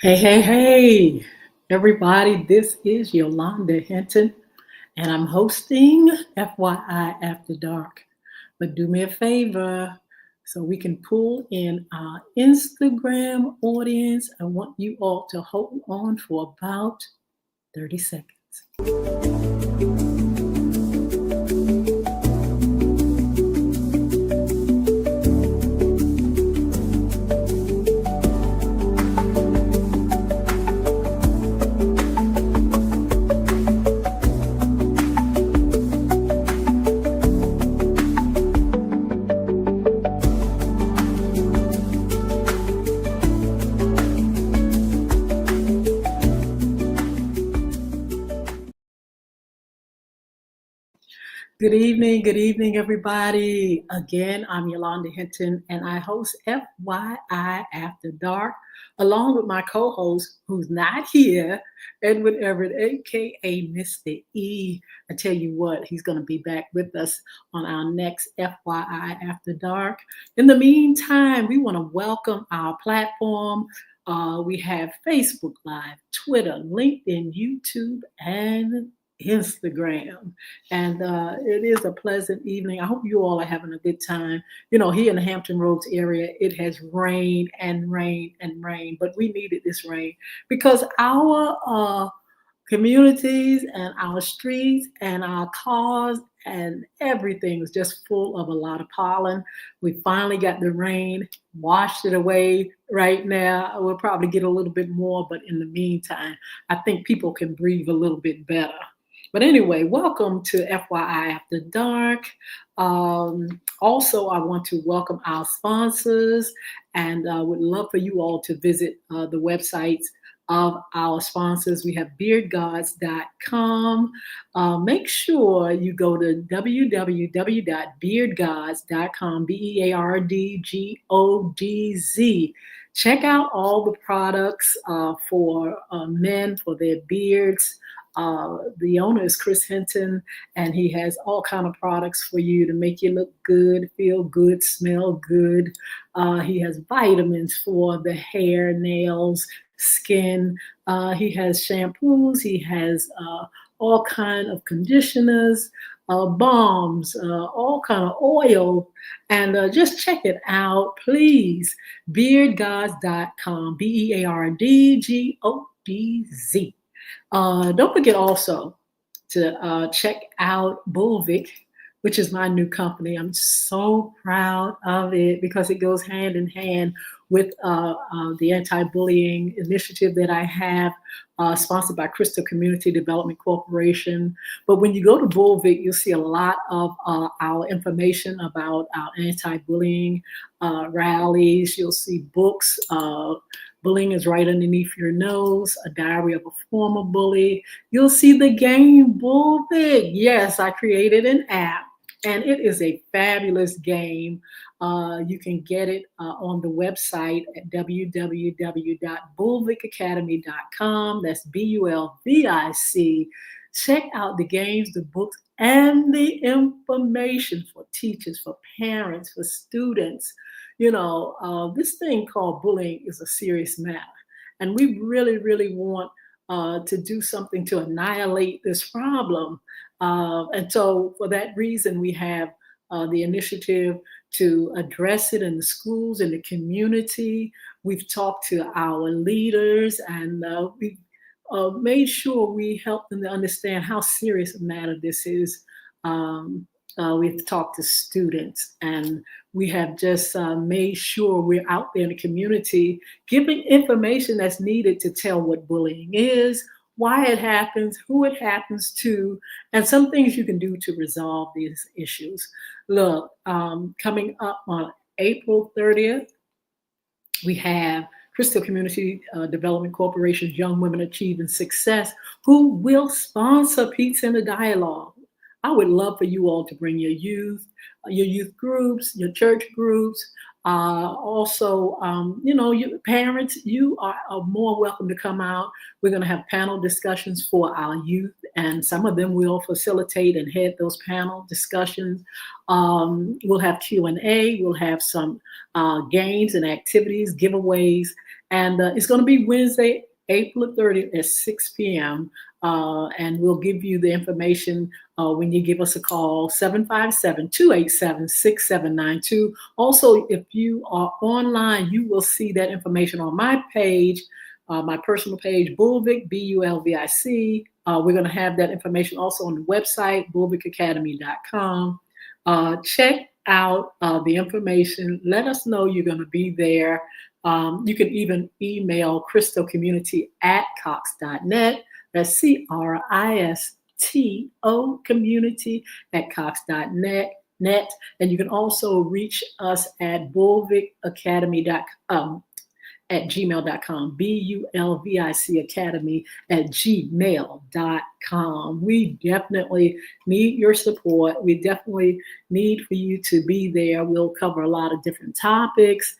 Hey, everybody, this is Yolanda Hinton, and I'm hosting FYI After Dark. But do me a favor so we can pull in our Instagram audience. I want you all to hold on for about 30 seconds. Good evening, everybody. Again, I'm Yolanda Hinton, and I host FYI After Dark, along with my co-host, who's not here, Edwin Everett, aka Mr. E. I tell you what, he's going to be back with us on our next FYI After Dark. In the meantime, we want to welcome our platform. We have Facebook Live, Twitter, LinkedIn, YouTube, and Instagram. And it is a pleasant evening. I hope you all are having a good time. You know, here in the Hampton Roads area, it has rained and rained and rained, but we needed this rain because our communities and our streets and our cars and everything was just full of a lot of pollen. We finally got the rain, washed it away. Right now, we'll probably get a little bit more, but in the meantime, I think people can breathe a little bit better. But anyway, welcome to FYI After Dark. Also, I want to welcome our sponsors and would love for you all to visit the websites of our sponsors. We have beardgods.com. Make sure you go to www.beardgods.com, BEARDGODZ. Check out all the products for men, for their beards. The owner is Chris Hinton, and he has all kind of products for you to make you look good, feel good, smell good. He has vitamins for the hair, nails, skin. He has shampoos. He has all kind of conditioners, balms, all kind of oil, and just check it out, please. Beardgods.com, BEARDGODZ. Don't forget also to check out Bulvic, which is my new company. I'm so proud of it because it goes hand in hand with the anti-bullying initiative that I have, sponsored by Crystal Community Development Corporation. But when you go to Bulvic, you'll see a lot of our information about our anti-bullying rallies. You'll see books. Bullying is right underneath your nose, a diary of a former bully. You'll see the game Bulvic. Yes, I created an app, and it is a fabulous game. You can get it on the website at www.bulvicacademy.com. That's BULVIC. Check out the games, the books, and the information for teachers, for parents, for students. You know, this thing called bullying is a serious matter. And we really, really want to do something to annihilate this problem. And so for that reason, we have the initiative to address it in the schools, in the community. We've talked to our leaders, and we've made sure we help them to understand how serious a matter this is. We've talked to students, and we have just made sure we're out there in the community giving information that's needed to tell what bullying is, why it happens, who it happens to, and some things you can do to resolve these issues. Look, coming up on April 30th, we have Crystal Community Development Corporation's Young Women Achieving Success, who will sponsor Pizza in the Dialogue. I would love for you all to bring your youth groups, your church groups. Also, you parents, you are more welcome to come out. We're going to have panel discussions for our youth, and some of them will facilitate and head those panel discussions. We'll have Q&A. We'll have some games and activities, giveaways, And it's going to be Wednesday, April 30th at 6 p.m. And we'll give you the information when you give us a call, 757-287-6792. Also, if you are online, you will see that information on my page, my personal page, Bulvic, Bulvic. We're going to have that information also on the website, bulvicacademy.com. Check out the information. Let us know you're going to be there. You can even email crystalcommunity@cox.net. That's CRISTO community@cox.net. And you can also reach us at bulvicacademy.com. At gmail.com, BULVIC Academy at gmail.com. We definitely need your support. We definitely need for you to be there. We'll cover a lot of different topics,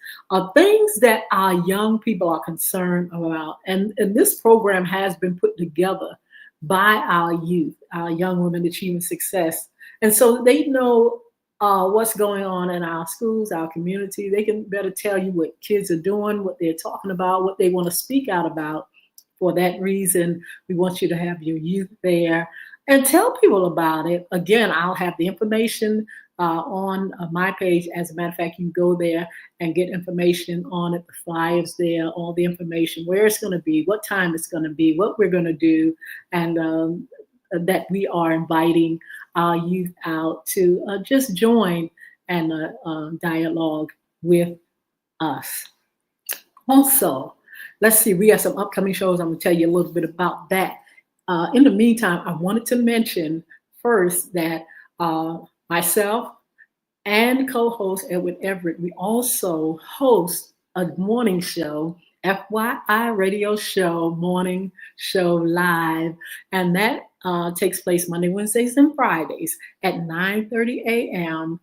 things that our young people are concerned about. And this program has been put together by our youth, our young women achieving success. And so they know what's going on in our schools, our community. They can better tell you what kids are doing, what they're talking about, what they want to speak out about. For that reason, we want you to have your youth there and tell people about it. Again, I'll have the information on my page. As a matter of fact, you can go there and get information on it, the flyers there, all the information, where it's going to be, what time it's going to be, what we're going to do, and that we are inviting our youth out to just join and dialogue with us. Also, let's see, we have some upcoming shows. I'm going to tell you a little bit about that. In the meantime, I wanted to mention first that myself and co-host Edward Everett, we also host a morning show, FYI Radio Show, morning show live. And that takes place Monday, Wednesdays, and Fridays at 9:30 a.m.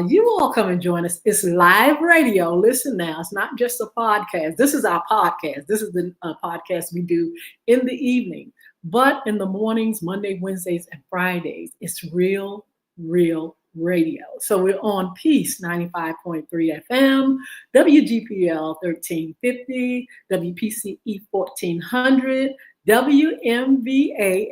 You all come and join us. It's live radio. Listen now, it's not just a podcast. This is our podcast. This is the podcast we do in the evening. But in the mornings, Monday, Wednesdays, and Fridays, it's real radio. So we're on Peace 95.3 FM, WGPL 1350, WPCE 1400, WMVA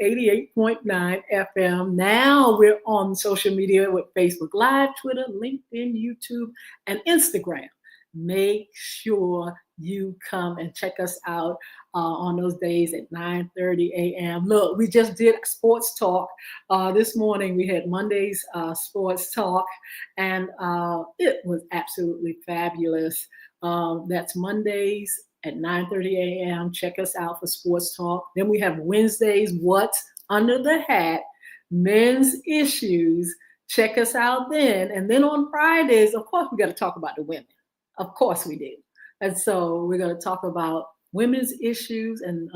88.9 FM. Now we're on social media with Facebook Live, Twitter, LinkedIn, YouTube, and Instagram. Make sure you come and check us out on those days at 9:30 a.m. Look, we just did sports talk this morning. We had Monday's sports talk, and it was absolutely fabulous. That's Mondays at 9:30 a.m. Check us out for sports talk. Then we have Wednesdays, What's Under the Hat, Men's Issues. Check us out then. And then on Fridays, of course, we got to talk about the women. Of course we do. And so we're going to talk about women's issues and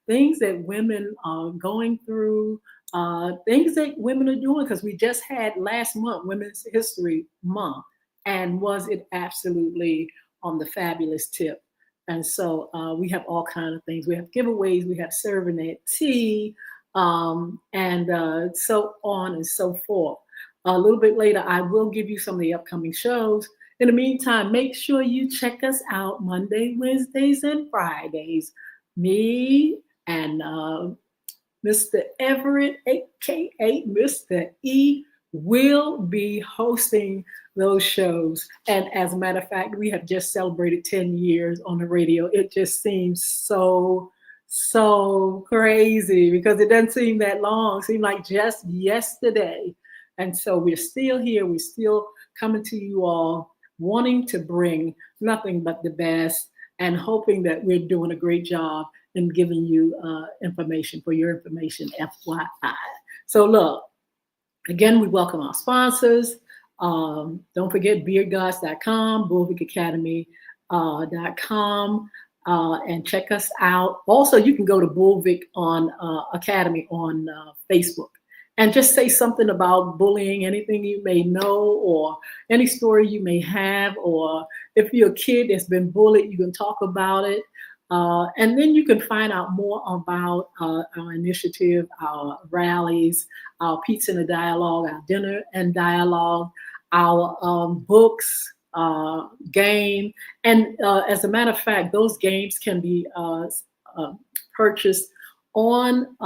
things that women are going through, things that women are doing, because we just had last month Women's History Month, and was it absolutely on the fabulous tip. And so we have all kinds of things. We have giveaways, we have serving at tea, and so on and so forth. A little bit later, I will give you some of the upcoming shows. In the meantime, make sure you check us out Monday, Wednesdays, and Fridays. Me and Mr. Everett, aka Mr. E, will be hosting those shows. And as a matter of fact, we have just celebrated 10 years on the radio. It just seems so crazy because it doesn't seem that long. It seemed like just yesterday. And so we're still here. We're still coming to you all, wanting to bring nothing but the best and hoping that we're doing a great job in giving you information for your information, FYI. So look, again, we welcome our sponsors. Don't forget beardgods.com, bulvicacademy.com, and check us out. Also, you can go to Bulvic on Academy on Facebook. And just say something about bullying, anything you may know, or any story you may have, or if you're a kid that's been bullied, you can talk about it. And then you can find out more about our initiative, our rallies, our Pizza and a Dialogue, our Dinner and Dialogue, our books, game. And as a matter of fact, those games can be purchased on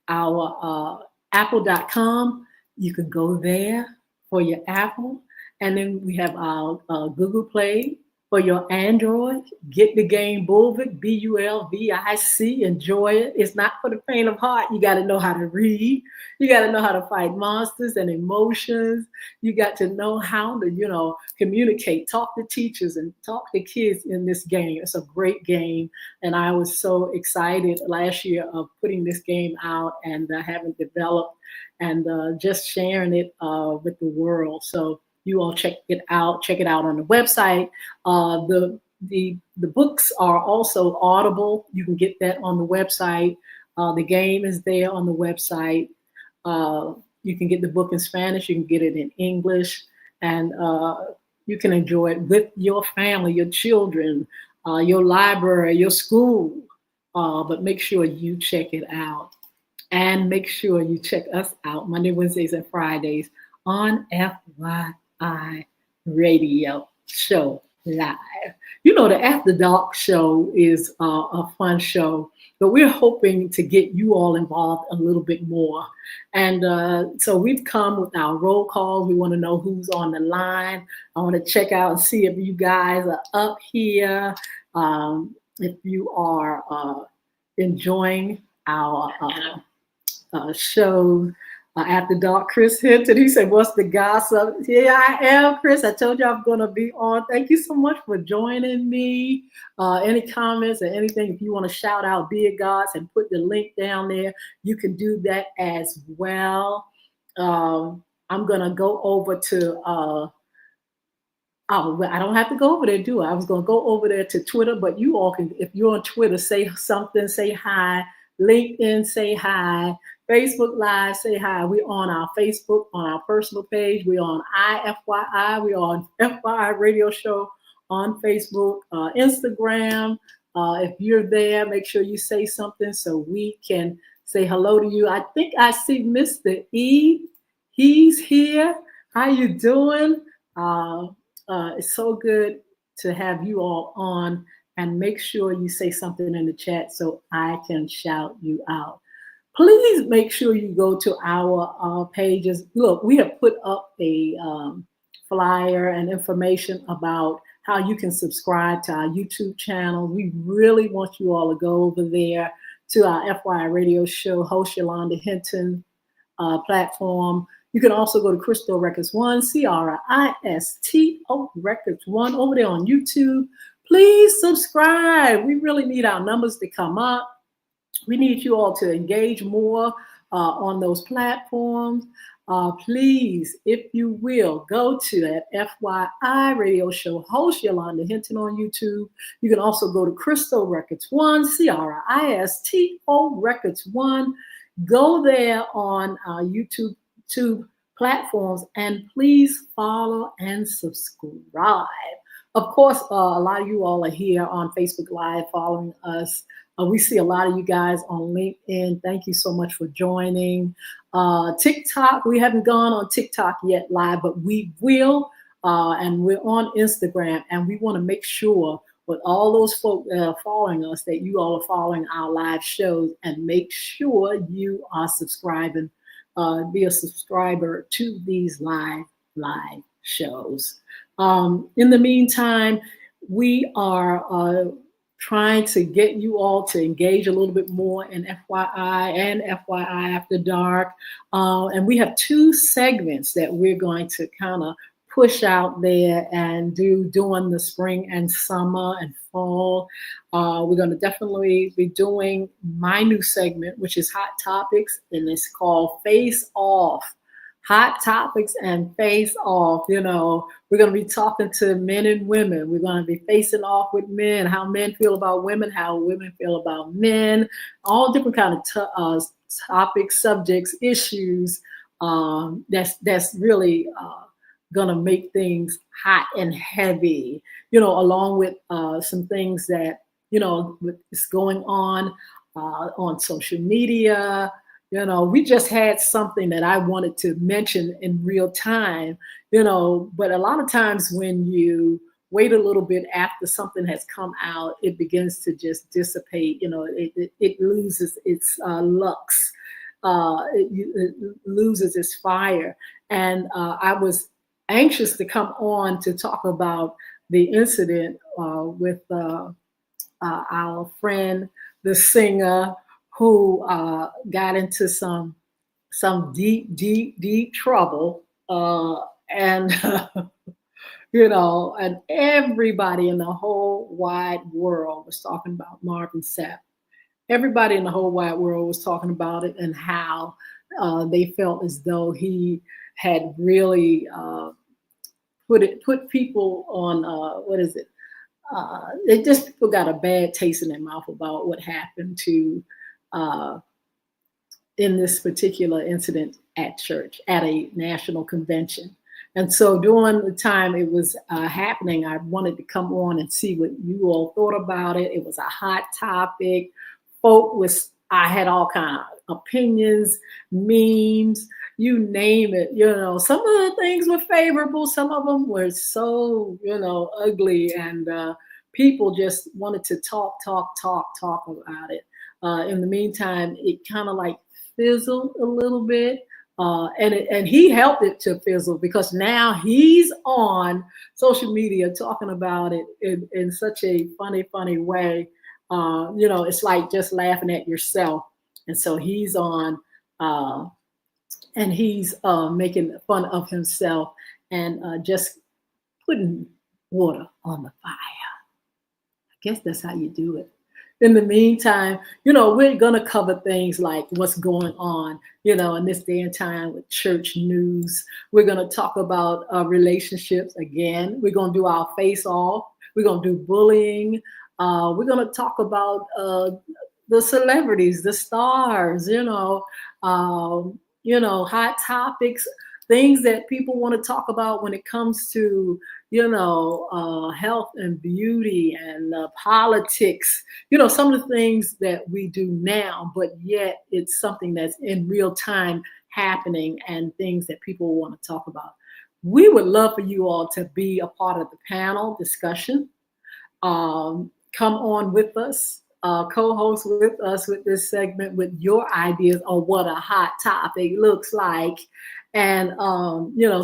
our apple.com. You can go there for your Apple. And then we have our Google Play for your Android. Get the game Bulvic, Bulvic. Enjoy it. It's not for the faint of heart. You got to know how to read. You got to know how to fight monsters and emotions. You got to know how to, communicate, talk to teachers and talk to kids in this game. It's a great game. And I was so excited last year of putting this game out and having developed and just sharing it with the world. So you all check it out. Check it out on the website. The books are also Audible. You can get that on the website. The game is there on the website. You can get the book in Spanish. You can get it in English, and you can enjoy it with your family, your children, your library, your school. But make sure you check it out, and make sure you check us out Monday, Wednesdays, and Fridays on FYI Radio Show Live. The After Dark show is a fun show, but we're hoping to get you all involved a little bit more. And so we've come with our roll calls. We want to know who's on the line. I want to check out and see if you guys are up here, if you are enjoying our show. After Dark, Chris Hinton, he said, what's the gossip? Yeah, I am, Chris. I told you I'm going to be on. Thank you so much for joining me. Any comments or anything, if you want to shout out Be It Gods and put the link down there, you can do that as well. I'm going to go over to, I don't have to go over there, do I? I was going to go over there to Twitter, but you all can, if you're on Twitter, say something, say hi. LinkedIn, say hi. Facebook Live, say hi. We're on our Facebook, on our personal page. We're on IFYI. We're on FYI Radio Show on Facebook, Instagram. If you're there, make sure you say something so we can say hello to you. I think I see Mr. E. He's here. How you doing? It's so good to have you all on. And make sure you say something in the chat so I can shout you out. Please make sure you go to our pages. Look, we have put up a flyer and information about how you can subscribe to our YouTube channel. We really want you all to go over there to our FYI Radio Show, host Yolanda Hinton platform. You can also go to Crystal Records 1, CRISTO Records 1 over there on YouTube. Please subscribe. We really need our numbers to come up. We need you all to engage more on those platforms. Please, if you will, go to that FYI Radio Show, host Yolanda Hinton on YouTube. You can also go to Crystal Records 1, CRISTO Records 1. Go there on our YouTube platforms and please follow and subscribe. Of course, a lot of you all are here on Facebook Live following us. We see a lot of you guys on LinkedIn. Thank you so much for joining. TikTok, we haven't gone on TikTok yet live, but we will. And we're on Instagram. And we want to make sure with all those folks that are following us that you all are following our live shows and make sure you are subscribing. Be a subscriber to these live shows. In the meantime, we are trying to get you all to engage a little bit more in FYI and FYI After Dark. And we have two segments that we're going to kind of push out there and do during the spring and summer and fall. We're going to definitely be doing my new segment, which is Hot Topics, and it's called Face Off. Hot Topics and Face Off. We're going to be talking to men and women. We're going to be facing off with men, how men feel about women, how women feel about men, all different kind of topics, subjects, issues. That's really going to make things hot and heavy, along with some things that, is going on social media. We just had something that I wanted to mention in real time, but a lot of times when you wait a little bit after something has come out, it begins to just dissipate. It loses its lux, it loses its fire. And I was anxious to come on to talk about the incident with our friend, the singer, who got into some deep, deep, deep trouble, and and everybody in the whole wide world was talking about Marvin Sapp. Everybody in the whole wide world was talking about it and how they felt as though he had really put people on what is it? It just people got a bad taste in their mouth about what happened to uh, in this particular incident at church at a national convention. And so during the time it was happening, I wanted to come on and see what you all thought about it. It was a hot topic. I had all kind of opinions, memes, you name it. Some of the things were favorable. Some of them were so, ugly. And people just wanted to talk about it. In the meantime, it kind of like fizzled a little bit. And he helped it to fizzle because now he's on social media talking about it in such a funny way. It's like just laughing at yourself. And so he's on and he's making fun of himself and just putting water on the fire. I guess that's how you do it. In the meantime, we're going to cover things like what's going on, in this day and time with church news. We're going to talk about relationships again. We're going to do our face off. We're going to do bullying. We're going to talk about the celebrities, the stars, hot topics, things that people want to talk about when it comes to, health and beauty and politics, some of the things that we do now, but yet it's something that's in real time happening and things that people want to talk about. We would love for you all to be a part of the panel discussion. Come on with us, co-host with us with this segment with your ideas on what a hot topic looks like and,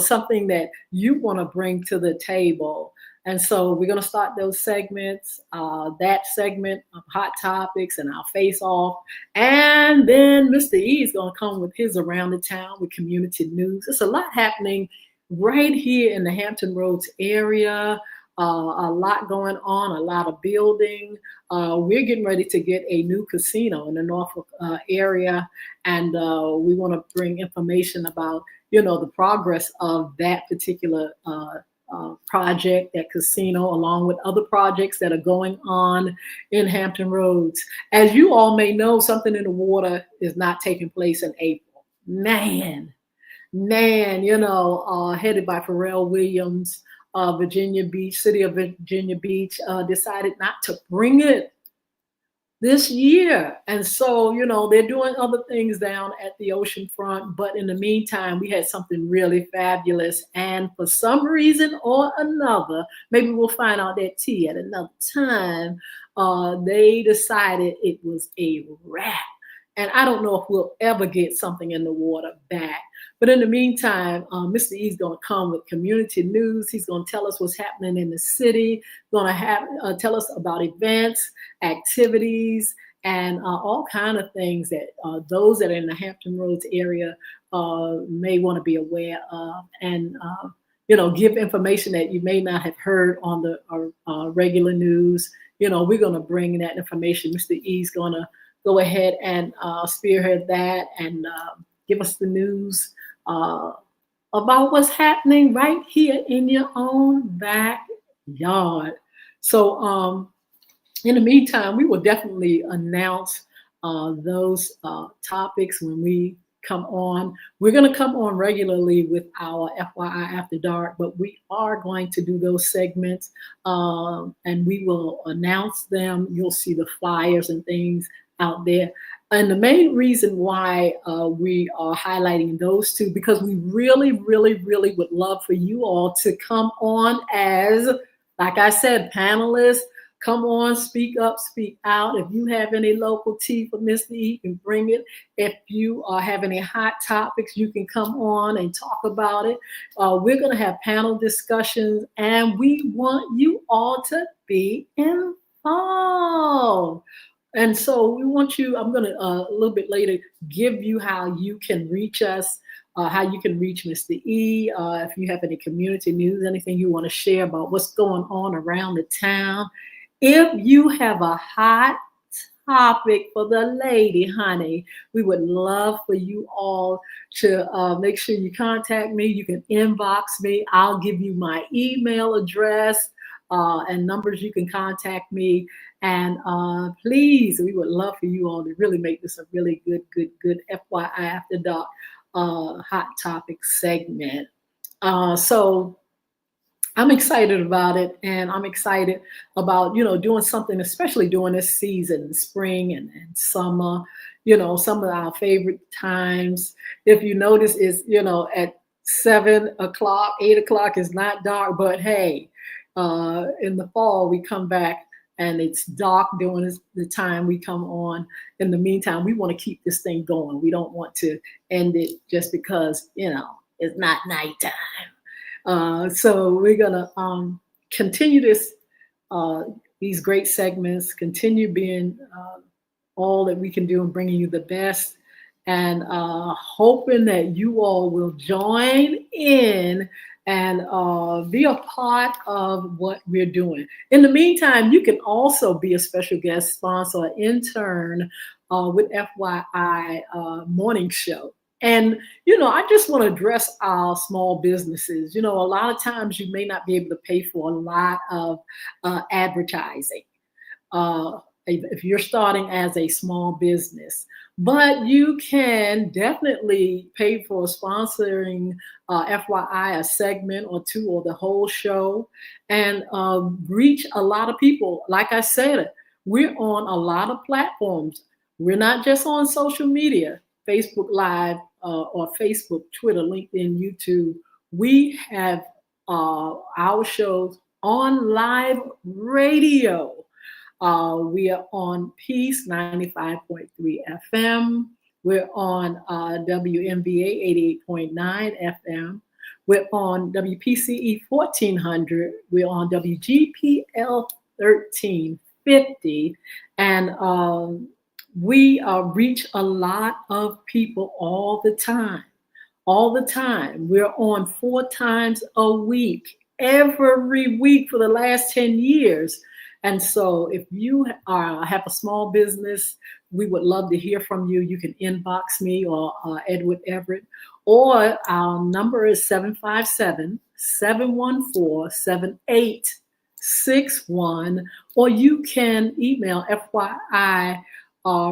something that you want to bring to the table. And so we're going to start those segments, that segment of hot topics and our face off. And then Mr. E is going to come with his around the town with community news. There's a lot happening right here in the Hampton Roads area. A lot going on, a lot of building. We're getting ready to get a new casino in the Norfolk area, and we want to bring information about, the progress of that particular project, that casino, along with other projects that are going on in Hampton Roads. As you all may know, Something in the Water is not taking place in April. Man, headed by Pharrell Williams. Virginia Beach, city of Virginia Beach, decided not to bring it this year. And so, they're doing other things down at the ocean front. But in the meantime, we had something really fabulous. And for some reason or another, maybe we'll find out that tea at another time, they decided it was a wrap. And I don't know if we'll ever get Something in the Water back. But in the meantime, Mr. E is going to come with community news. He's going to tell us what's happening in the city, going to tell us about events, activities, and all kind of things that those that are in the Hampton Roads area may want to be aware of, and give information that you may not have heard on the regular news. We're going to bring that information. Mr. E is going to go ahead and spearhead that and give us the news about what's happening right here in your own backyard. So in the meantime, we will definitely announce those topics when we come on. We're going to come on regularly with our FYI After Dark, but we are going to do those segments and we will announce them. You'll see the flyers and things out there. And the main reason why we are highlighting those two, because we really, really, really would love for you all to come on as, like I said, panelists. Come on, speak up, speak out. If you have any local tea for Mr. E, you can bring it. If you have any hot topics, you can come on and talk about it. We're going to have panel discussions, and we want you all to be involved. And so we want you, I'm going to a little bit later give you how you can reach us, how you can reach Mr. E. If you have any community news, anything you want to share about what's going on around the town. If you have a hot topic for the lady, honey, we would love for you all to make sure you contact me. You can inbox me. I'll give you my email address and numbers you can contact me. And please, we would love for you all to really make this a really good FYI After Dark hot topic segment. So I'm excited about it, and I'm excited about, doing something, especially during this season, spring and summer, some of our favorite times. If you notice, is, at 7 o'clock, 8 o'clock is not dark, but hey, in the fall, we come back and it's dark during the time we come on. In the meantime, we want to keep this thing going. We don't want to end it just because, it's not nighttime. So we're gonna continue these great segments, continue being all that we can do and bringing you the best, and hoping that you all will join in and be a part of what we're doing. In the meantime, you can also be a special guest sponsor, or intern with FYI Morning Show. And, I just want to address our small businesses. A lot of times you may not be able to pay for a lot of advertising if you're starting as a small business. But you can definitely pay for sponsoring FYI, a segment or two or the whole show, and reach a lot of people. Like I said, we're on a lot of platforms. We're not just on social media, Facebook Live or Facebook, Twitter, LinkedIn, YouTube. We have our shows on live radio. We are on Peace 95.3 FM. We're on WMBA 88.9 FM. We're on WPCE 1400. We're on WGPL 1350. And we reach a lot of people all the time. All the time. We're on 4 times a week, every week for the last 10 years. And so if you have a small business, we would love to hear from you. You can inbox me or Edward Everett, or our number is 757-714-7861, or you can email FYI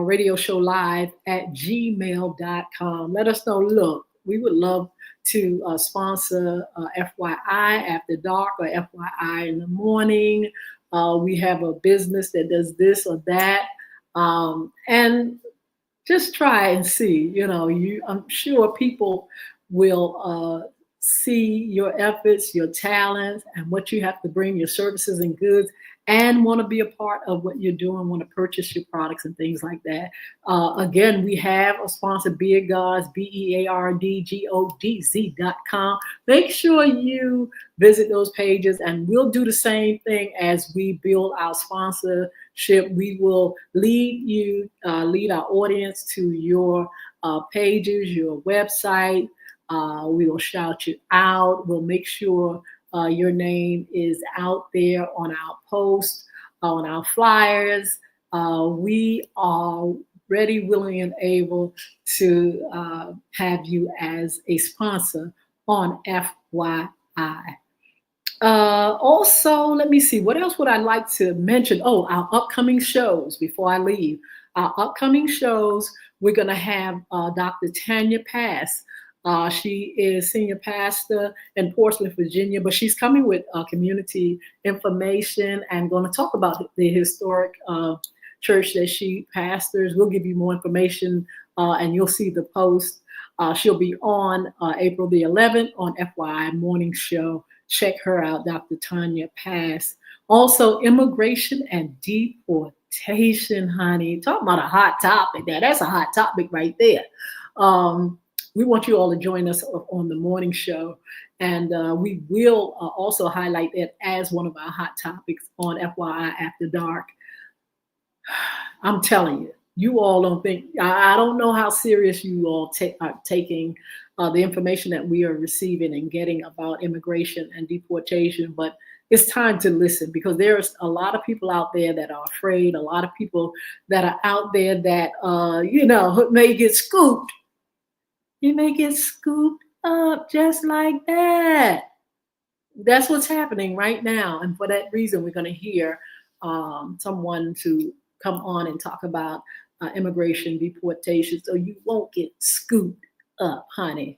radio show live at gmail.com. Let us know. Look, we would love to sponsor FYI After Dark or FYI in the morning. We have a business that does this or that. And just try and see, I'm sure people will see your efforts, your talents, and what you have to bring, your services and goods, and want to be a part of what you're doing, want to purchase your products and things like that. Again, we have a sponsor, Beardgods, BeardGodz.com. Make sure you visit those pages, and we'll do the same thing as we build our sponsorship. We will lead our audience to your pages, your website. We will shout you out. We'll make sure your name is out there on our posts, on our flyers. We are ready, willing, and able to have you as a sponsor on FYI. Also, let me see, what else would I like to mention? Oh, our upcoming shows before I leave. Our upcoming shows, we're going to have Dr. Tanya Pass. She is senior pastor in Portsmouth, Virginia, but she's coming with community information and going to talk about the historic church that she pastors. We'll give you more information and you'll see the post. She'll be on April the 11th on FYI Morning Show. Check her out, Dr. Tanya Pass. Also, immigration and deportation, honey. Talk about a hot topic there. That's a hot topic right there. We want you all to join us on the morning show. And we will also highlight it as one of our hot topics on FYI After Dark. I'm telling you, you all don't think, I don't know how serious you all are taking the information that we are receiving and getting about immigration and deportation, but it's time to listen because there's a lot of people out there that are afraid, a lot of people that are out there that, may get scooped. You may get scooped up just like that. That's what's happening right now. And for that reason, we're going to hear someone to come on and talk about immigration deportation so you won't get scooped up, honey.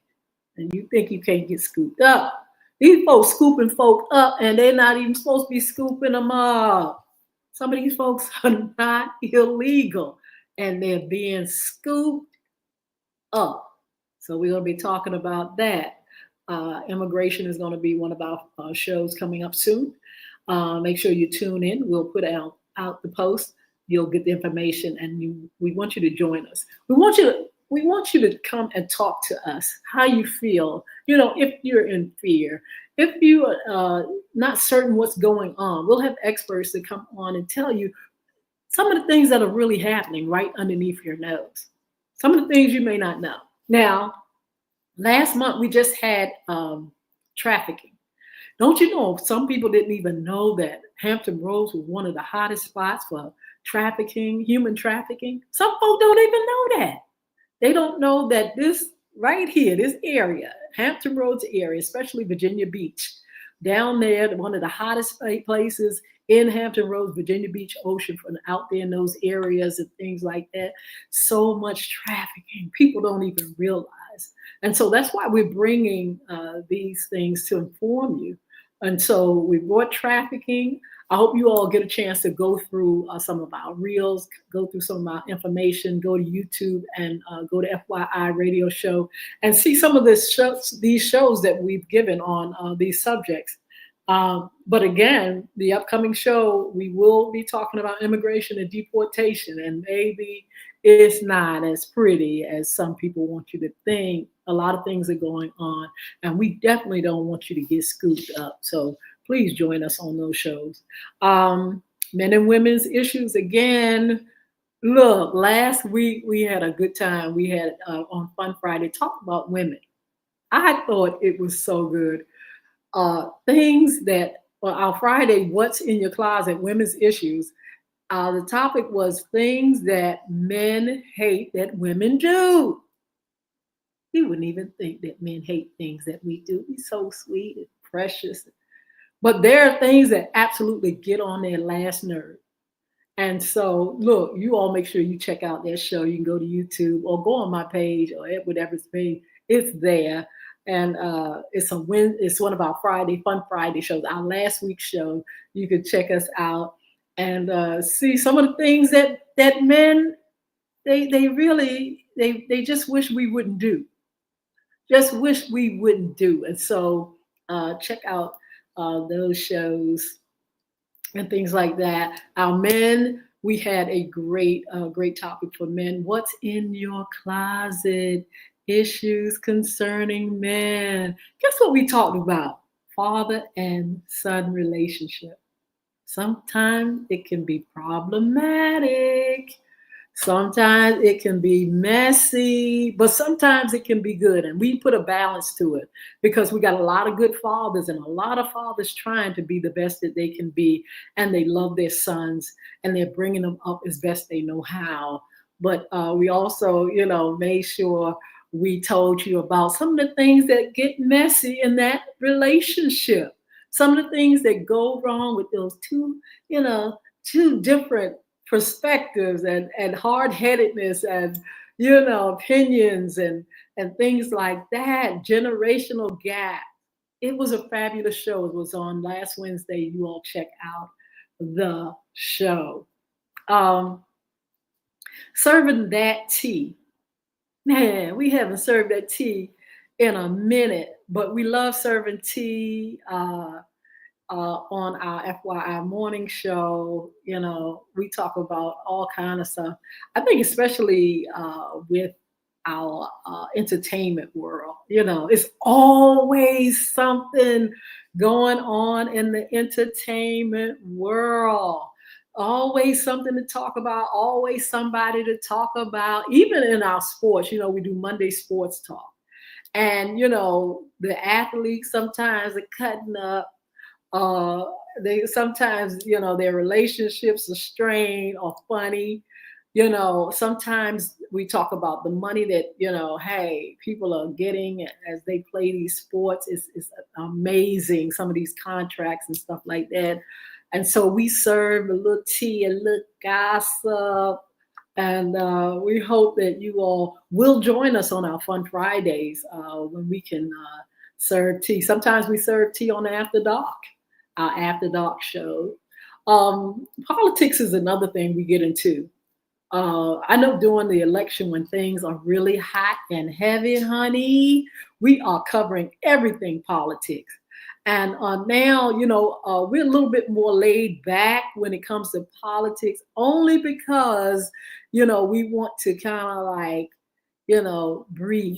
And you think you can't get scooped up. These folks scooping folk up and they're not even supposed to be scooping them up. Some of these folks are not illegal and they're being scooped up. So we're going to be talking about that. Immigration is going to be one of our shows coming up soon. Make sure you tune in. We'll put out the post. You'll get the information, and we want you to join us. We want you to come and talk to us. How you feel? If you're in fear, if you are not certain what's going on, we'll have experts that come on and tell you some of the things that are really happening right underneath your nose. Some of the things you may not know. Now, last month we just had trafficking. Don't you know some people didn't even know that Hampton Roads was one of the hottest spots for trafficking, human trafficking? Some folks don't even know that. They don't know that this right here, this area, Hampton Roads area, especially Virginia Beach, down there, one of the hottest places in Hampton Roads, Virginia Beach, oceanfront, out there in those areas and things like that. So much trafficking. People don't even realize. And so that's why we're bringing these things to inform you. And so we brought trafficking. I hope you all get a chance to go through some of our reels, go through some of our information, go to YouTube and go to FYI Radio Show and see some of these shows that we've given on these subjects. But again, the upcoming show, we will be talking about immigration and deportation, and maybe it's not as pretty as some people want you to think. A lot of things are going on, and we definitely don't want you to get scooped up. So please join us on those shows. Men and women's issues again. Look, last week we had a good time. We had on Fun Friday talk about women. I thought it was so good. Things that our Friday, what's in your closet, women's issues. The topic was things that men hate that women do. You wouldn't even think that men hate things that we do. We're so sweet and precious. But there are things that absolutely get on their last nerve. And so, look, you all make sure you check out that show. You can go to YouTube or go on my page or whatever's page. It's there. And it's one of our Fun Friday shows, our last week's show. You can check us out and see some of the things that men, they just wish we wouldn't do. Just wish we wouldn't do. And so check out those shows and things like that. Our men, we had a great topic for men. What's in your closet? Issues concerning men. Guess what we talked about? Father and son relationship. Sometimes it can be problematic. Sometimes it can be messy, but sometimes it can be good. And we put a balance to it because we got a lot of good fathers and a lot of fathers trying to be the best that they can be. And they love their sons and they're bringing them up as best they know how. But we also, made sure we told you about some of the things that get messy in that relationship. Some of the things that go wrong with those two different perspectives and hard-headedness and opinions and things like that, generational gap. It was a fabulous show. It was on last Wednesday. You all check out the show. Serving that tea. Man, we haven't served that tea in a minute, but we love serving tea. On our FYI morning show. We talk about all kind of stuff. I think especially with our entertainment world, it's always something going on in the entertainment world. Always something to talk about, always somebody to talk about. Even in our sports, we do Monday sports talk. And, the athletes sometimes are cutting up, uh, they sometimes, their relationships are strained or funny. Sometimes we talk about the money that, hey, people are getting as they play these sports. It's amazing, some of these contracts and stuff like that. And so we serve a little tea, a little gossip. And we hope that you all will join us on our Fun Fridays when we can serve tea. Sometimes we serve tea on After Dark, our After Dark show. Politics is another thing we get into. I know during the election when things are really hot and heavy, honey, we are covering everything politics. And now, we're a little bit more laid back when it comes to politics, only because, we want to kind of like, breathe.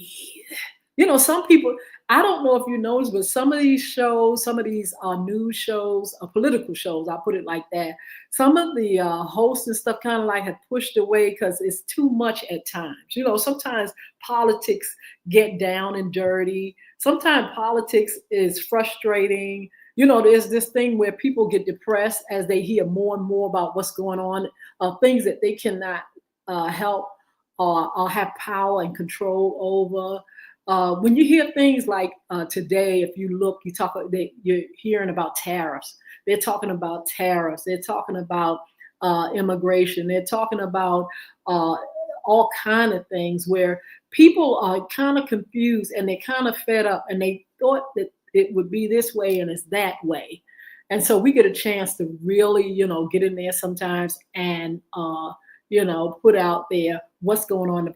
Some people, I don't know if you noticed, but some of these shows, some of these news shows, political shows, I'll put it like that. Some of the hosts and stuff kind of like have pushed away because it's too much at times. Sometimes politics get down and dirty. Sometimes politics is frustrating. There's this thing where people get depressed as they hear more and more about what's going on, things that they cannot help or have power and control over. When you hear things like today, if you look, you're hearing about tariffs. They're talking about tariffs. They're talking about immigration. They're talking about all kind of things where people are kind of confused and they're kind of fed up and they thought that it would be this way and it's that way. And so we get a chance to really, get in there sometimes and, put out there what's going on in the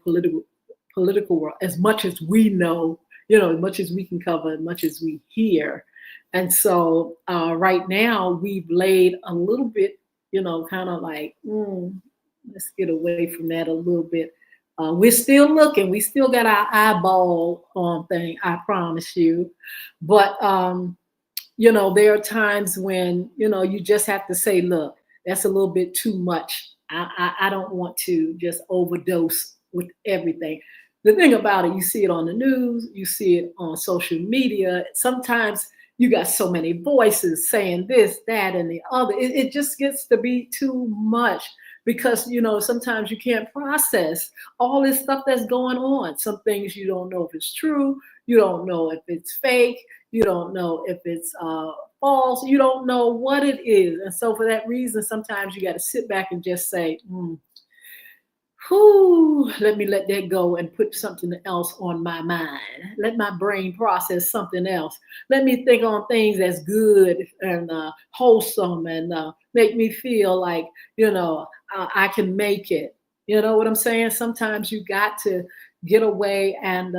political world, as much as we know, as much as we can cover, as much as we hear. And so right now we've laid a little bit, kind of like, let's get away from that a little bit. We're still looking. We still got our eyeball on thing, I promise you. But, there are times when, you just have to say, look, that's a little bit too much. I don't want to just overdose with everything. The thing about it, you see it on the news, you see it on social media. Sometimes you got so many voices saying this, that, and the other. It just gets to be too much because, sometimes you can't process all this stuff that's going on. Some things you don't know if it's true. You don't know if it's fake. You don't know if it's false. You don't know what it is. And so for that reason, sometimes you got to sit back and just say, let me let that go and put something else on my mind. Let my brain process something else. Let me think on things that's good and wholesome and make me feel like, I can make it. You know what I'm saying? Sometimes you got to get away and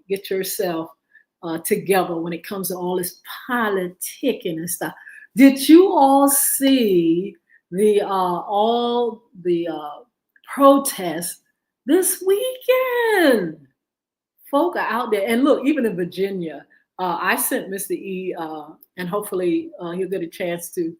get yourself together when it comes to all this politicking and stuff. Did you all see all the protests this weekend? Folk are out there. And look, even in Virginia, I sent Mr. E, and hopefully he'll get a chance to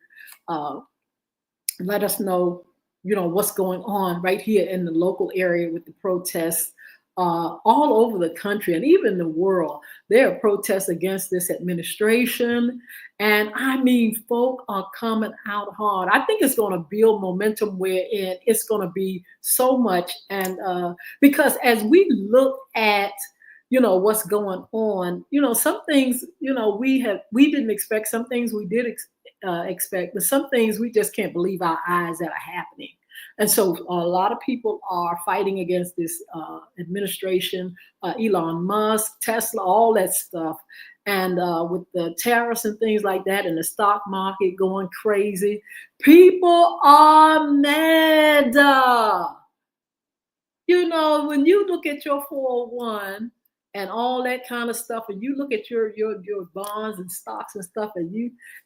let us know, what's going on right here in the local area with the protests all over the country and even the world. There are protests against this administration. And I mean, folk are coming out hard. I think it's going to build momentum wherein it's going to be so much. And because as we look at, what's going on, some things, we didn't expect, some things we did expect, but some things we just can't believe our eyes that are happening. And so a lot of people are fighting against this administration, Elon Musk, Tesla, all that stuff. And with the tariffs and things like that and the stock market going crazy, people are mad. You know, when you look at your 401 and all that kind of stuff, and you look at your bonds and stocks and stuff,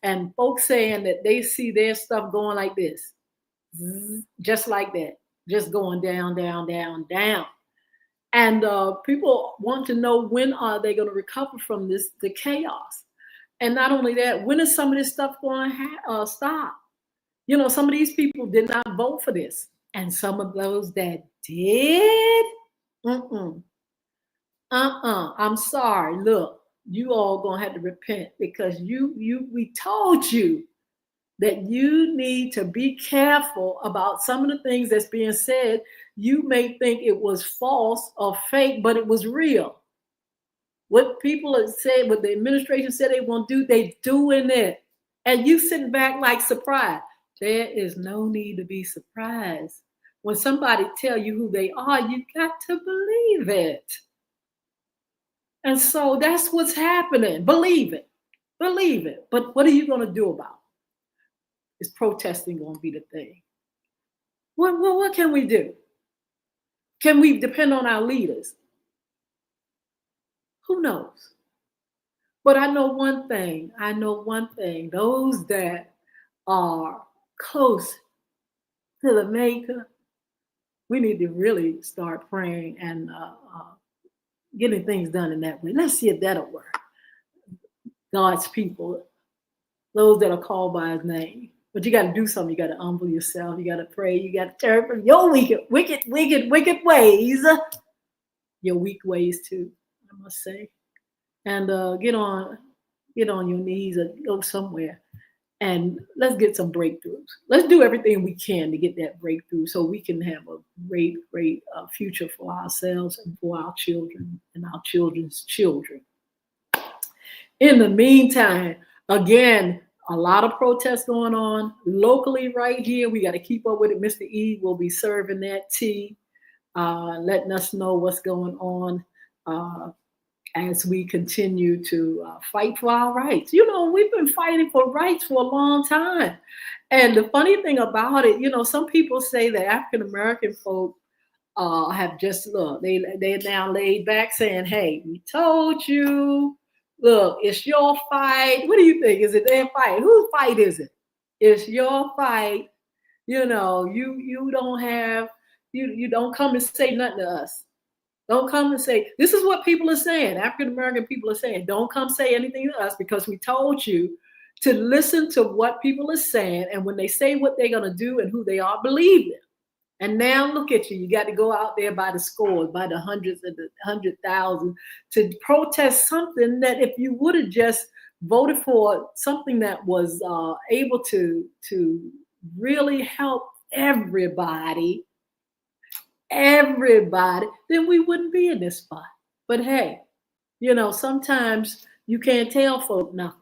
and folks saying that they see their stuff going like this, just like that, just going down, down, down, down. And people want to know, when are they going to recover from the chaos? And not only that, when is some of this stuff going to stop? You know, some of these people did not vote for this, and some of those that did, mm-mm, I'm sorry. Look, you all gonna have to repent, because we told you that you need to be careful about some of the things that's being said. You may think it was false or fake, but it was real. What people have said, what the administration said they won't do, they doing it. And you sitting back like surprised. There is no need to be surprised. When somebody tell you who they are, you got to believe it. And so that's what's happening. Believe it. Believe it. But what are you going to do about it? Is protesting going to be the thing? What can we do? Can we depend on our leaders? Who knows? But I know one thing. Those that are close to the Maker, we need to really start praying and getting things done in that way. Let's see if that'll work. God's people, those that are called by His name. But you got to do something. You got to humble yourself. You got to pray. You got to turn from your wicked ways. Your weak ways too, I must say. And get on your knees or go somewhere, and let's get some breakthroughs. Let's do everything we can to get that breakthrough, so we can have a great future for ourselves and for our children and our children's children. In the meantime, again, a lot of protests going on locally right here. We got to keep up with it. Mr. E will be serving that tea, letting us know what's going on as we continue to fight for our rights. You know, we've been fighting for rights for a long time. And the funny thing about it, you know, some people say that African American folk have just, look, they're now laid back saying, hey, we told you, look, it's your fight. What do you think? Is it their fight? Whose fight is it? It's your fight. You know, you don't have, you don't come and say nothing to us. Don't come and say, this is what people are saying. African American people are saying, don't come say anything to us, because we told you to listen to what people are saying. And when they say what they're going to do and who they are, believe them. And now look at you. You got to go out there by the scores, by the hundreds and the 100,000 to protest something that, if you would have just voted for something that was able to really help everybody, then we wouldn't be in this spot. But hey, you know, sometimes you can't tell folk nothing.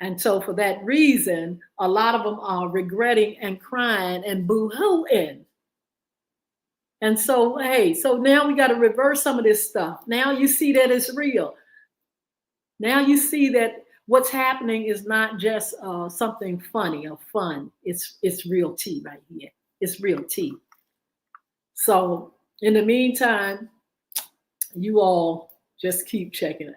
And so for that reason, a lot of them are regretting and crying and boo-hooing. And so, hey, so now we got to reverse some of this stuff. Now you see that it's real. Now you see that what's happening is not just something funny or fun. It's real tea right here. It's real tea. So in the meantime, you all just keep checking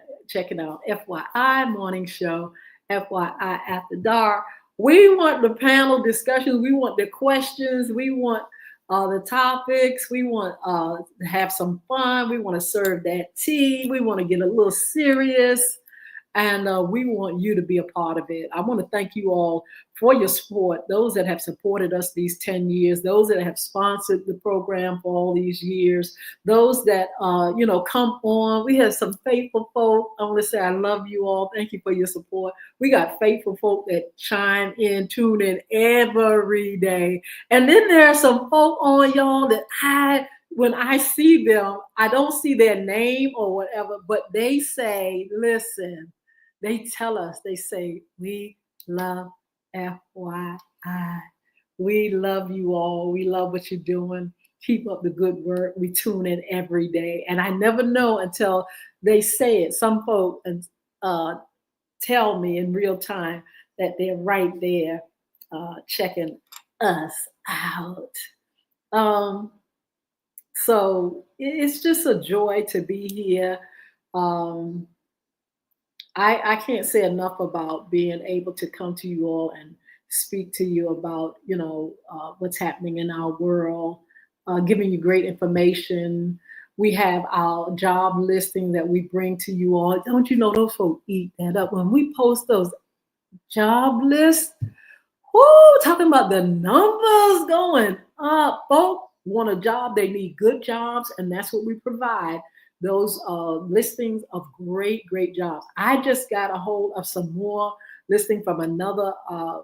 out FYI Morning Show, FYI After Dark. We want the panel discussions. We want the questions. We want the topics. We want to have some fun. We want to serve that tea. We want to get a little serious. And we want you to be a part of it. I want to thank you all for your support, those that have supported us these 10 years, those that have sponsored the program for all these years, those that, come on. We have some faithful folk. I want to say I love you all. Thank you for your support. We got faithful folk that chime in, tune in every day. And then there are some folk on y'all that when I see them, I don't see their name or whatever, but they say, listen, they tell us, they say, we love FYI. We love you all. We love what you're doing. Keep up the good work. We tune in every day. And I never know until they say it. Some folk tell me in real time that they're right there checking us out. So it's just a joy to be here. Um, I can't say enough about being able to come to you all and speak to you about, what's happening in our world, giving you great information. We have our job listing that we bring to you all. Don't you know those folks eat that up? When we post those job lists, whoo, talking about the numbers going up. Folks want a job, they need good jobs, and that's what we provide. Those listings of great, great jobs. I just got a hold of some more listing from another uh,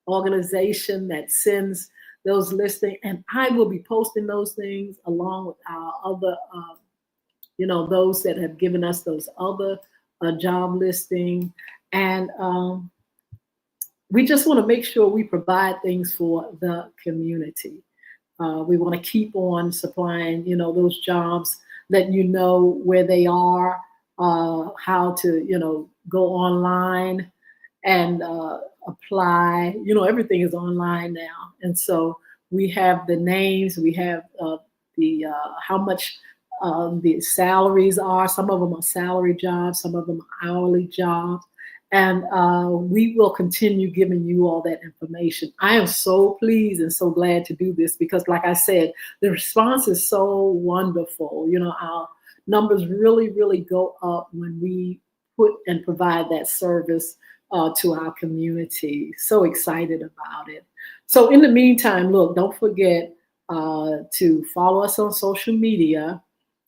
organization that sends those listings, and I will be posting those things along with our other, those that have given us those other job listing. And we just want to make sure we provide things for the community. We want to keep on supplying, those jobs, letting you know where they are, how to, go online and apply. Everything is online now, and so we have the names, we have the how much the salaries are. Some of them are salary jobs, some of them are hourly jobs. And we will continue giving you all that information. I am so pleased and so glad to do this because, like I said, the response is so wonderful. Our numbers really, really go up when we put and provide that service to our community. So excited about it. So, in the meantime, look, don't forget to follow us on social media.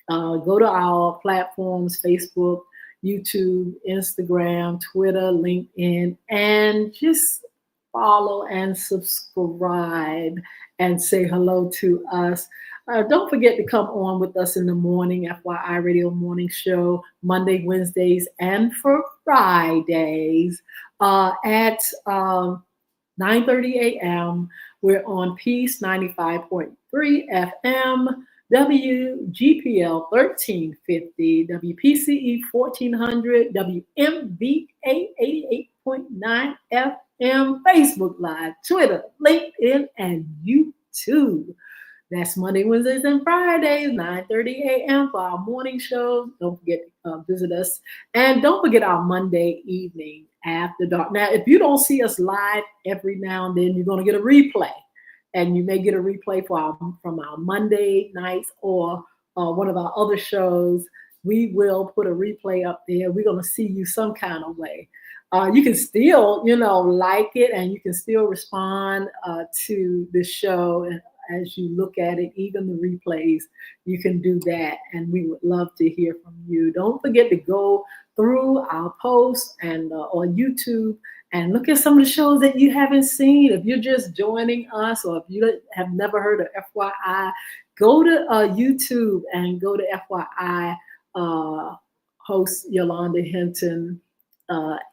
Go to our platforms: Facebook, YouTube, Instagram, Twitter, LinkedIn, and just follow and subscribe and say hello to us. Don't forget to come on with us in the morning, FYI Radio Morning Show, Monday, Wednesdays, and for Fridays at 9:30 a.m. We're on Peace 95.3 FM, WGPL 1350, WPCE 1400, WMVA 88.9 FM, Facebook Live, Twitter, LinkedIn, and YouTube. That's Monday, Wednesdays, and Fridays, 9:30 a.m. for our morning show. Don't forget to visit us. And don't forget our Monday evening after dark. Now, if you don't see us live every now and then, you're going to get a replay. And you may get a replay from our Monday nights or one of our other shows. We will put a replay up there. We're going to see you some kind of way. You can still, like it, and you can still respond to the show as you look at it, even the replays. You can do that, and we would love to hear from you. Don't forget to go through our posts and on YouTube and look at some of the shows that you haven't seen. If you're just joining us, or if you have never heard of FYI, go to YouTube and go to FYI host Yolanda Hinton.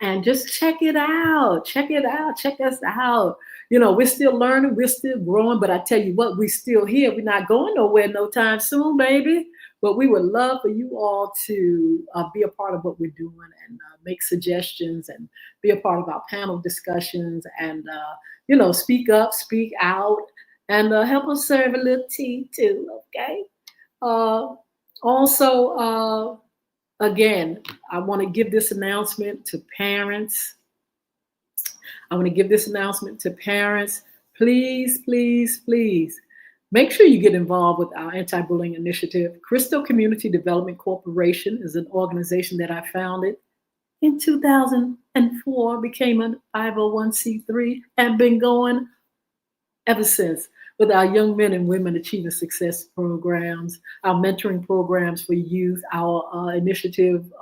And just check it out. Check it out. Check us out. We're still learning. We're still growing. But I tell you what, we're still here. We're not going nowhere no time soon, baby. But we would love for you all to be a part of what we're doing and make suggestions and be a part of our panel discussions and, speak up, speak out, and help us serve a little tea too, okay? Also, again, I want to give this announcement to parents. Please, please, please make sure you get involved with our anti-bullying initiative. Crystal Community Development Corporation is an organization that I founded in 2004, became a 501c3, and been going ever since with our young men and women achieving success programs, our mentoring programs for youth, our initiative,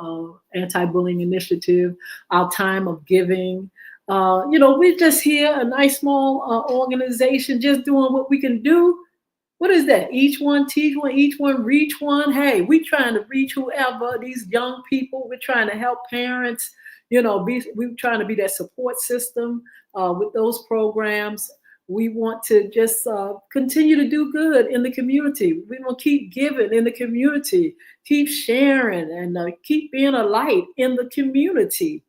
anti-bullying initiative, our time of giving. We're just here, a nice small organization, just doing what we can do. What is that? Each one teach one, each one reach one. Hey, we trying to reach whoever, these young people. We're trying to help parents, we're trying to be that support system with those programs. We want to just continue to do good in the community. We want to keep giving in the community, keep sharing, and keep being a light in the community.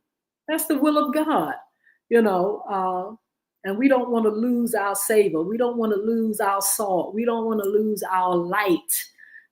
That's the will of God. And we don't want to lose our savor. We don't want to lose our salt. We don't want to lose our light.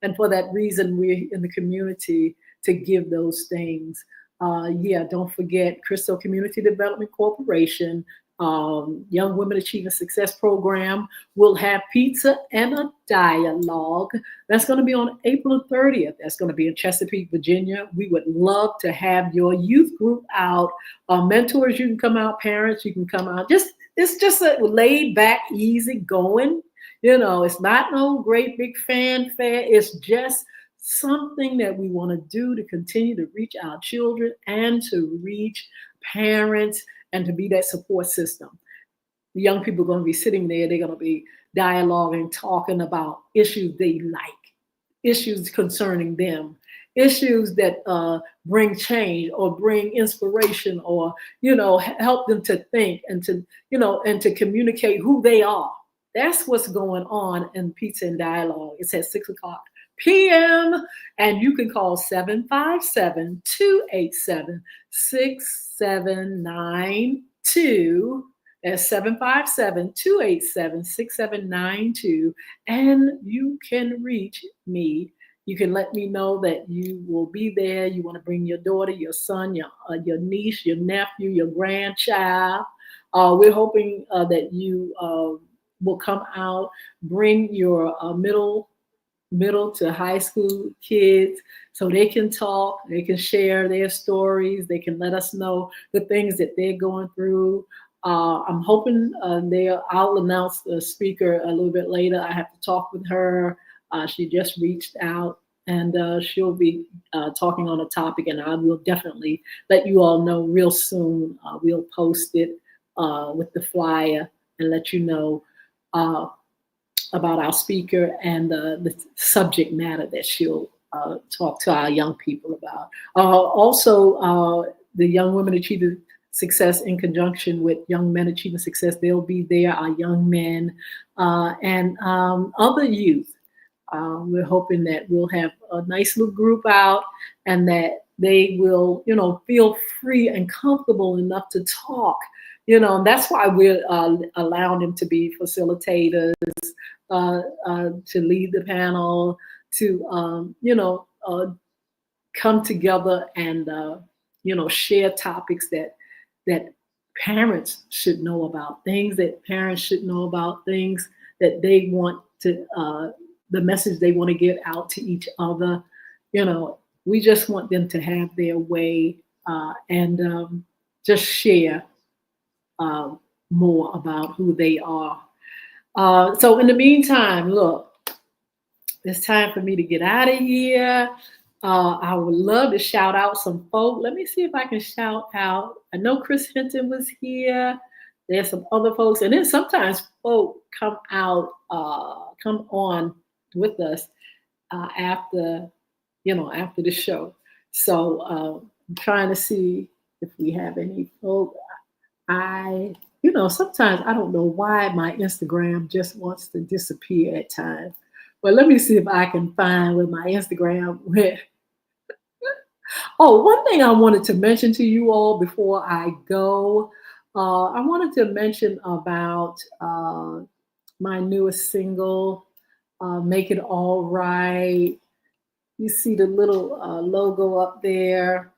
And for that reason, we're in the community to give those things. Yeah, don't forget Crystal Community Development Corporation, Young Women Achieving Success Program will have pizza and a dialogue. That's going to be on April the 30th. That's going to be in Chesapeake, Virginia. We would love to have your youth group out. Mentors, you can come out. Parents, you can come out. It's just a laid back, easy going. It's not no great big fanfare. It's just something that we want to do to continue to reach our children and to reach parents and to be that support system. The young people are going to be sitting there. They're going to be dialoguing, talking about issues they like, issues concerning them, issues that bring change or bring inspiration or, help them to think and to communicate who they are. That's what's going on in Pizza and Dialogue. It's at 6:00 p.m. and you can call 757-287-6792. That's 757-287-6792. And you can reach me. You can let me know that you will be there. You want to bring your daughter, your son, your niece, your nephew, your grandchild. We're hoping that you will come out, bring your middle to high school kids so they can talk, they can share their stories, they can let us know the things that they're going through. I'm hoping I'll announce the speaker a little bit later. I have to talk with her. She just reached out and she'll be talking on a topic, and I will definitely let you all know real soon. We'll post it with the flyer and let you know about our speaker and the subject matter that she'll talk to our young people about. Also, the Young Women Achieving Success in conjunction with Young Men Achieving Success, they'll be there, our young men and other youth. We're hoping that we'll have a nice little group out and that they will, feel free and comfortable enough to talk. And that's why we're allowing them to be facilitators, to lead the panel, to come together and share topics that parents should know about, things that parents should know about, things that they want to, the message they want to get out to each other. We just want them to have their way and just share more about who they are. So in the meantime, look, it's time for me to get out of here. I would love to shout out some folk. Let me see if I can shout out. I know Chris Hinton was here. There's some other folks. And then sometimes folk come on with us after the show. So I'm trying to see if we have any folk. Sometimes I don't know why my Instagram just wants to disappear at times. But let me see if I can find where my Instagram went. Oh, one thing I wanted to mention to you all before I go, I wanted to mention about my newest single, Make It All Right. You see the little logo up there.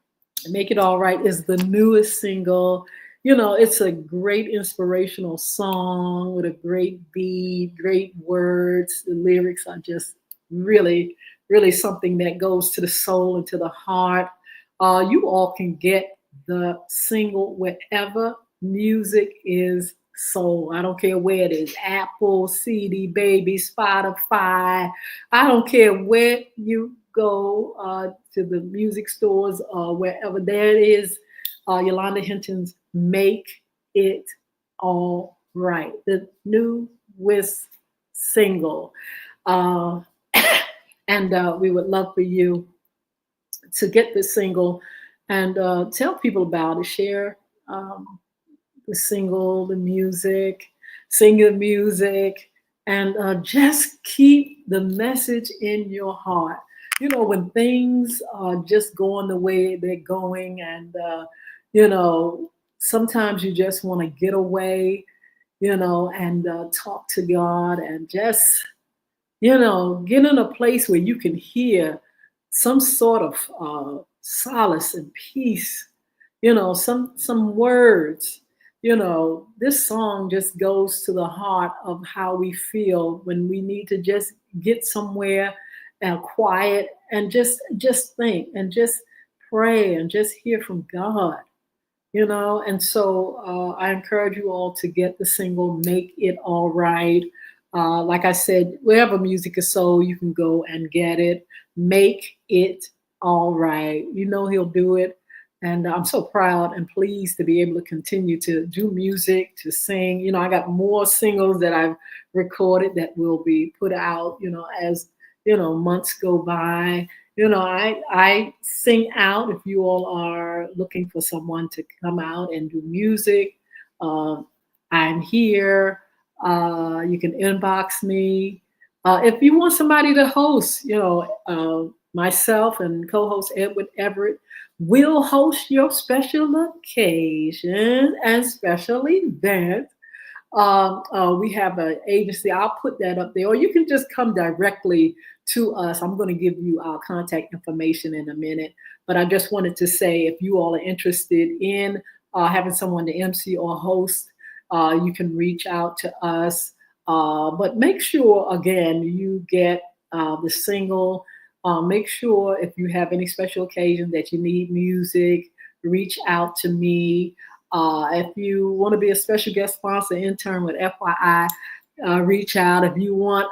Make It All Right is the newest single. It's a great inspirational song with a great beat, great words. The lyrics are just really, really something that goes to the soul and to the heart. You all can get the single wherever music is sold. I don't care where it is, Apple, CD Baby, Spotify. I don't care where you go to the music stores or wherever there it is. Yolanda Hinton's Make It All Right, the newest single. And we would love for you to get the single and tell people about it. Share the single, the music, sing the music, and just keep the message in your heart. When things are just going the way they're going and, sometimes you just want to get away. and talk to God and just, get in a place where you can hear some sort of solace and peace, some words. This song just goes to the heart of how we feel when we need to just get somewhere and quiet and just think and just pray and just hear from God. And so I encourage you all to get the single Make It All Right. Like I said, wherever music is sold, you can go and get it. Make It All Right. He'll do it. And I'm so proud and pleased to be able to continue to do music, to sing. I got more singles that I've recorded that will be put out, as, months go by. I sing out. If you all are looking for someone to come out and do music, uh, I'm here. You can inbox me. If you want somebody to host, myself and co-host Edward Everett will host your special occasion and special event. We have an agency. I'll put that up there, or you can just come directly to us. I'm going to give you our contact information in a minute, but I just wanted to say if you all are interested in having someone to MC or host, you can reach out to us. But make sure, again, you get the single. Make sure if you have any special occasion that you need music, reach out to me. If you want to be a special guest sponsor intern with FYI, reach out. If you want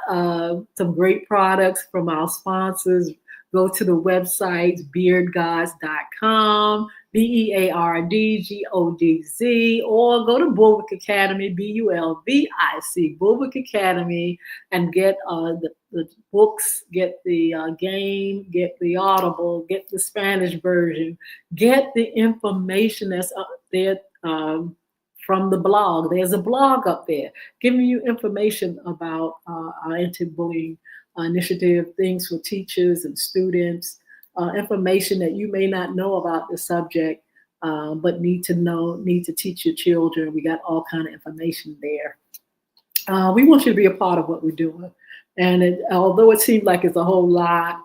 some great products from our sponsors, go to the website beardgods.com, BEARDGODZ, or go to Bulwick Academy, BULVIC, Bulwick Academy, and get the books, get the game, get the Audible, get the Spanish version, get the information that's up there from the blog. There's a blog up there giving you information about our anti-bullying initiative, things for teachers and students, information that you may not know about the subject, but need to teach your children. We got all kind of information there. We want you to be a part of what we're doing. And although it seems like it's a whole lot,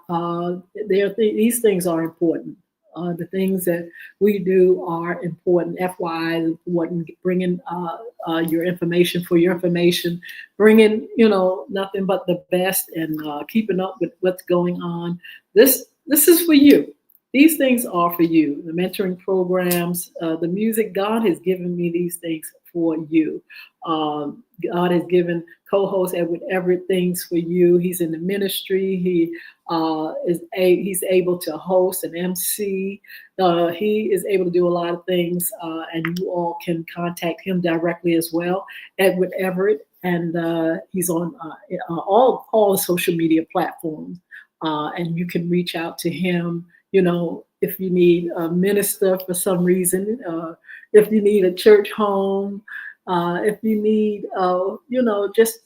these things are important. The things that we do are important. FYI is important. Bringing your information for your information, bringing nothing but the best, and keeping up with what's going on. This is for you. These things are for you. The mentoring programs, the music. God has given me these things for you. God has given co-host Edward Everett things for you. He's in the ministry. He's able to host and MC. He is able to do a lot of things, and you all can contact him directly as well, Edward Everett, and he's on all the social media platforms, and you can reach out to him. If you need a minister for some reason, if you need a church home, if you need, just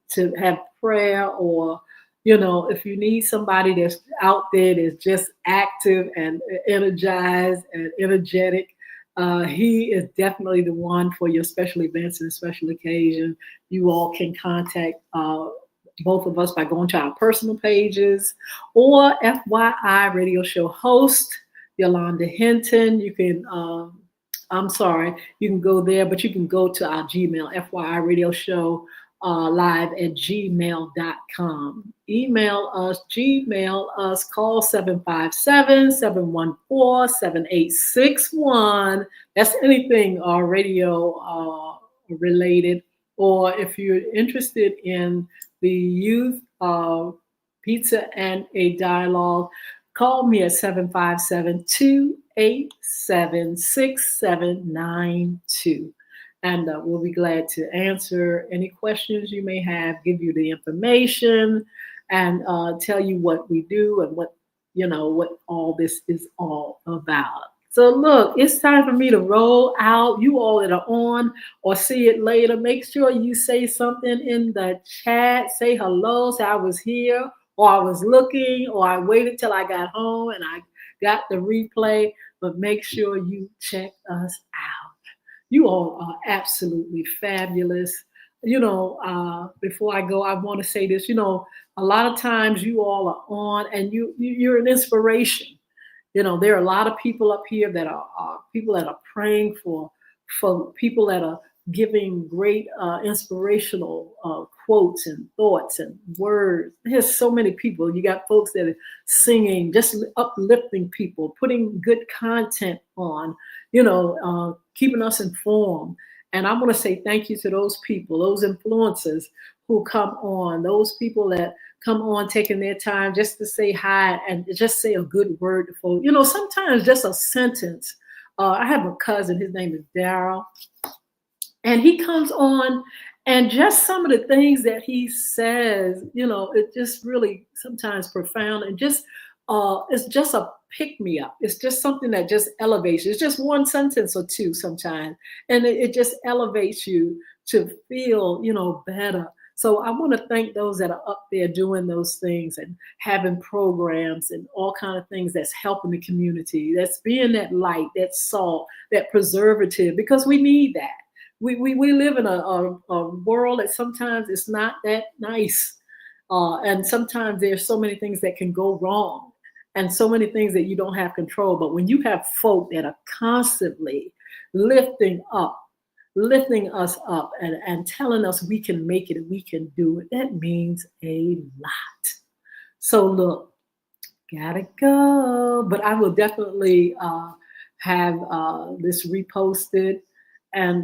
to have prayer, or, if you need somebody that's out there that's just active and energized and energetic, he is definitely the one for your special events and special occasion. You all can contact both of us by going to our personal pages, or FYI radio show host Yolanda Hinton. You can you can go there, but you can go to our Gmail, FYI radio show live at gmail.com. Email us, Gmail us, call 757-714-7861. That's anything radio related. Or if you're interested in the youth pizza and a dialogue, call me at 757-287-6792. And we'll be glad to answer any questions you may have, give you the information, and tell you what we do and what all this is all about. So look, it's time for me to roll out. You all that are on or see it later, make sure you say something in the chat. Say hello, say I was here, or I was looking, or I waited till I got home and I got the replay. But make sure you check us out. You all are absolutely fabulous. before I go, I want to say this. A lot of times you all are on, and you're an inspiration. There are a lot of people up here that are people that are praying for people that are giving great inspirational quotes and thoughts and words. There's so many people. You got folks that are singing, just uplifting people, putting good content on, keeping us informed. And I want to say thank you to those people, those influencers who come on, those people that come on taking their time just to say hi and just say a good word to folks. Sometimes just a sentence. I have a cousin, his name is Daryl, and he comes on, and just some of the things that he says, it just really sometimes profound, and just it's just a pick me up. It's just something that just elevates you. It's just one sentence or two sometimes, and it just elevates you to feel better. So I want to thank those that are up there doing those things and having programs and all kind of things that's helping the community, that's being that light, that salt, that preservative, because we need that. We live in a world that sometimes it's not that nice. And sometimes there's so many things that can go wrong and so many things that you don't have control. But when you have folk that are constantly lifting us up and telling us we can make it and we can do it, that means a lot. So look, gotta go. But I will definitely have this reposted, and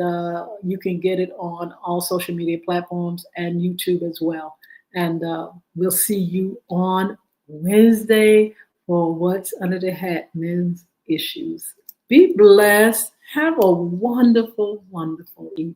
you can get it on all social media platforms and YouTube as well. And we'll see you on Wednesday for What's Under the Hat Men's Issues. Be blessed. Have a wonderful, wonderful evening.